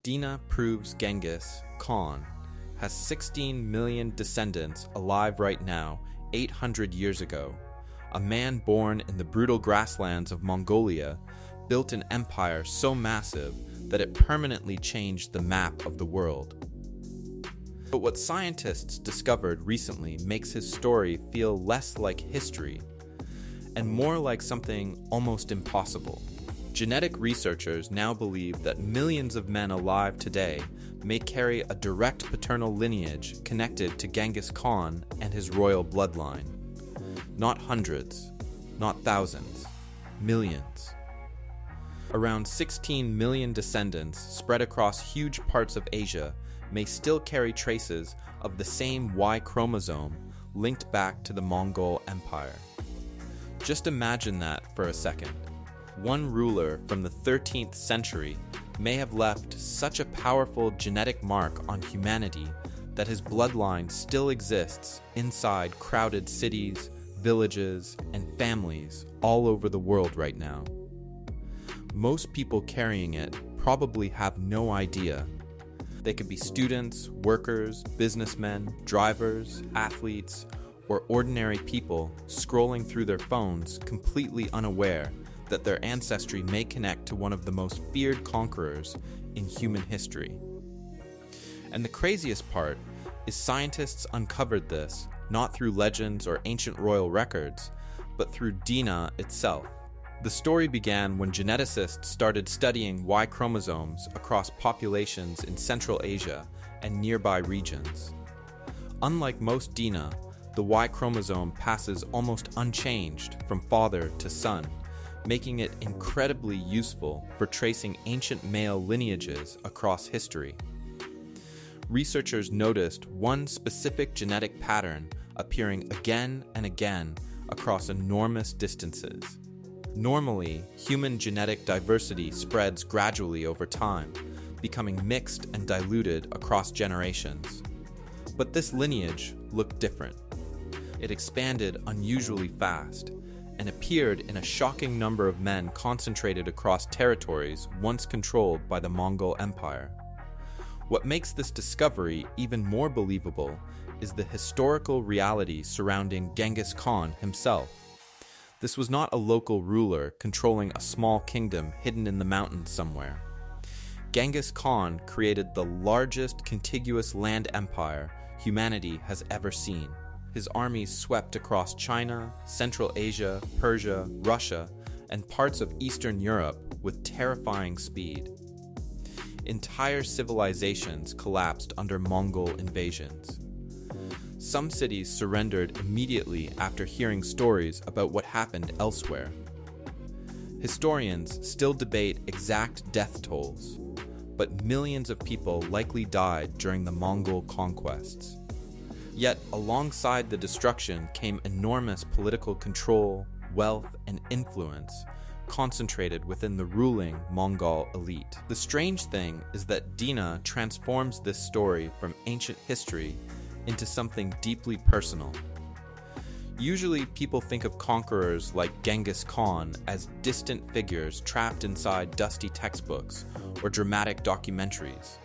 Dina proves Genghis Khan has 16 million descendants alive right now, 800 years ago. A man born in the brutal grasslands of Mongolia built an empire so massive that it permanently changed the map of the world. But what scientists discovered recently makes his story feel less like history and more like something almost impossible. Genetic researchers now believe that millions of men alive today may carry a direct paternal lineage connected to Genghis Khan and his royal bloodline. Not hundreds, not thousands, millions. Around 16 million descendants spread across huge parts of Asia may still carry traces of the same Y chromosome linked back to the Mongol Empire. Just imagine that for a second. One ruler from the 13th century may have left such a powerful genetic mark on humanity that his bloodline still exists inside crowded cities, villages, and families all over the world right now. Most people carrying it probably have no idea. They could be students, workers, businessmen, drivers, athletes, or ordinary people scrolling through their phones completely unaware that their ancestry may connect to one of the most feared conquerors in human history. And the craziest part is scientists uncovered this not through legends or ancient royal records, but through Dina itself. The story began when geneticists started studying Y chromosomes across populations in Central Asia and nearby regions. Unlike most Dina, the Y chromosome passes almost unchanged from father to son, making it incredibly useful for tracing ancient male lineages across history. Researchers noticed one specific genetic pattern appearing again and again across enormous distances. Normally, human genetic diversity spreads gradually over time, becoming mixed and diluted across generations. But this lineage looked different. It expanded unusually fast and appeared in a shocking number of men concentrated across territories once controlled by the Mongol Empire. What makes this discovery even more believable is the historical reality surrounding Genghis Khan himself. This was not a local ruler controlling a small kingdom hidden in the mountains somewhere. Genghis Khan created the largest contiguous land empire humanity has ever seen. His armies swept across China, Central Asia, Persia, Russia, and parts of Eastern Europe with terrifying speed. Entire civilizations collapsed under Mongol invasions. Some cities surrendered immediately after hearing stories about what happened elsewhere. Historians still debate exact death tolls, but millions of people likely died during the Mongol conquests. Yet, alongside the destruction came enormous political control, wealth, and influence concentrated within the ruling Mongol elite. The strange thing is that Dina transforms this story from ancient history into something deeply personal. Usually, people think of conquerors like Genghis Khan as distant figures trapped inside dusty textbooks or dramatic documentaries.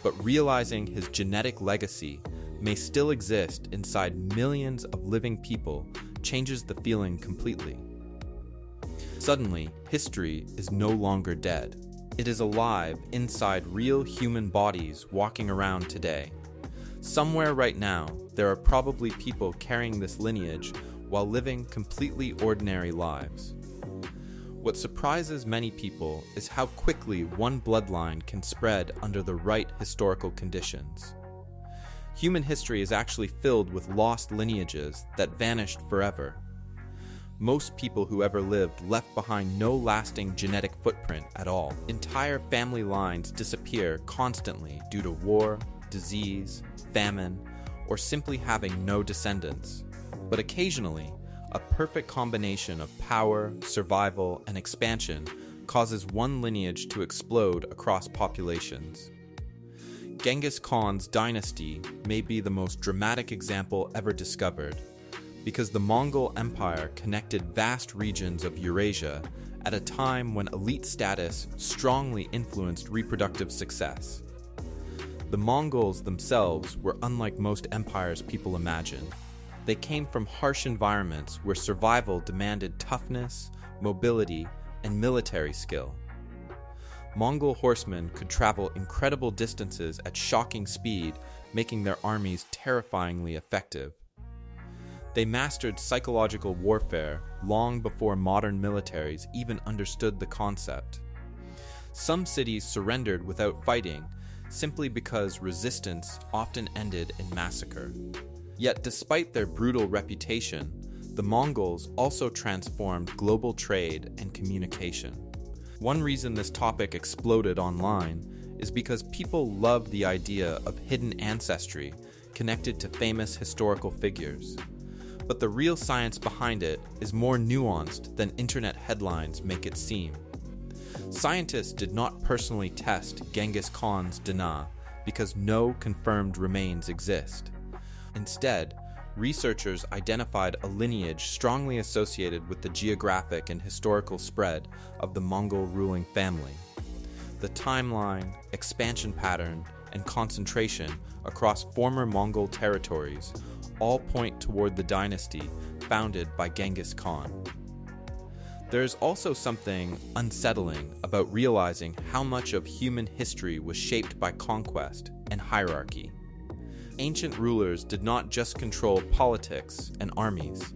But realizing his genetic legacy may still exist inside millions of living people changes the feeling completely. Suddenly, history is no longer dead. It is alive inside real human bodies walking around today. Somewhere right now, there are probably people carrying this lineage while living completely ordinary lives. What surprises many people is how quickly one bloodline can spread under the right historical conditions. Human history is actually filled with lost lineages that vanished forever. Most people who ever lived left behind no lasting genetic footprint at all. Entire family lines disappear constantly due to war, disease, famine, or simply having no descendants. But occasionally, a perfect combination of power, survival, and expansion causes one lineage to explode across populations. Genghis Khan's dynasty may be the most dramatic example ever discovered, because the Mongol Empire connected vast regions of Eurasia at a time when elite status strongly influenced reproductive success. The Mongols themselves were unlike most empires people imagine. They came from harsh environments where survival demanded toughness, mobility, and military skill. Mongol horsemen could travel incredible distances at shocking speed, making their armies terrifyingly effective. They mastered psychological warfare long before modern militaries even understood the concept. Some cities surrendered without fighting, simply because resistance often ended in massacre. Yet despite their brutal reputation, the Mongols also transformed global trade and communication. One reason this topic exploded online is because people love the idea of hidden ancestry connected to famous historical figures. But the real science behind it is more nuanced than internet headlines make it seem. Scientists did not personally test Genghis Khan's Dana because no confirmed remains exist. Instead, researchers identified a lineage strongly associated with the geographic and historical spread of the Mongol ruling family. The timeline, expansion pattern, and concentration across former Mongol territories all point toward the dynasty founded by Genghis Khan. There is also something unsettling about realizing how much of human history was shaped by conquest and hierarchy. Ancient rulers did not just control politics and armies.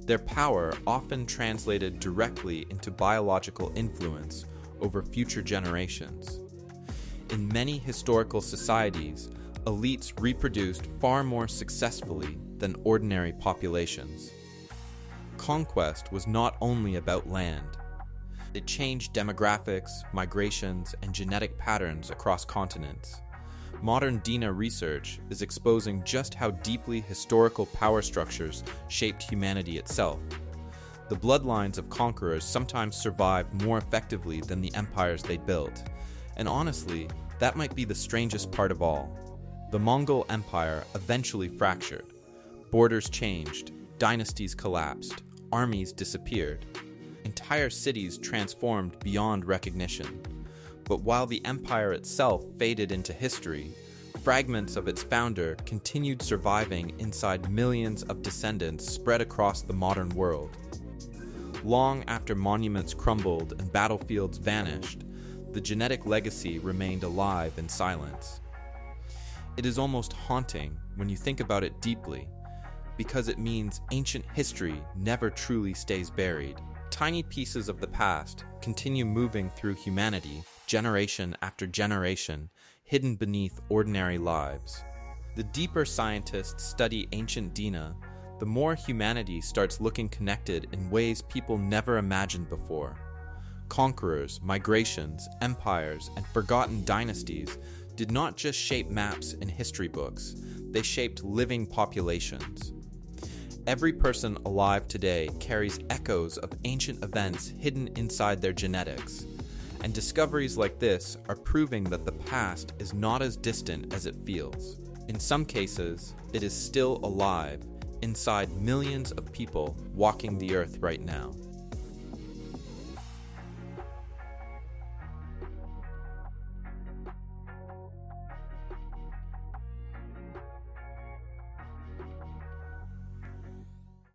Their power often translated directly into biological influence over future generations. In many historical societies, elites reproduced far more successfully than ordinary populations. Conquest was not only about land. It changed demographics, migrations, and genetic patterns across continents. Modern Dina research is exposing just how deeply historical power structures shaped humanity itself. The bloodlines of conquerors sometimes survived more effectively than the empires they built, and honestly, that might be the strangest part of all. The Mongol Empire eventually fractured. Borders changed, dynasties collapsed, armies disappeared. Entire cities transformed beyond recognition. But while the empire itself faded into history, fragments of its founder continued surviving inside millions of descendants spread across the modern world. Long after monuments crumbled and battlefields vanished, the genetic legacy remained alive in silence. It is almost haunting when you think about it deeply, because it means ancient history never truly stays buried. Tiny pieces of the past continue moving through humanity, generation after generation, hidden beneath ordinary lives. The deeper scientists study ancient Dina, the more humanity starts looking connected in ways people never imagined before. Conquerors, migrations, empires, and forgotten dynasties did not just shape maps and history books, they shaped living populations. Every person alive today carries echoes of ancient events hidden inside their genetics, and discoveries like this are proving that the past is not as distant as it feels. In some cases, it is still alive inside millions of people walking the earth right now.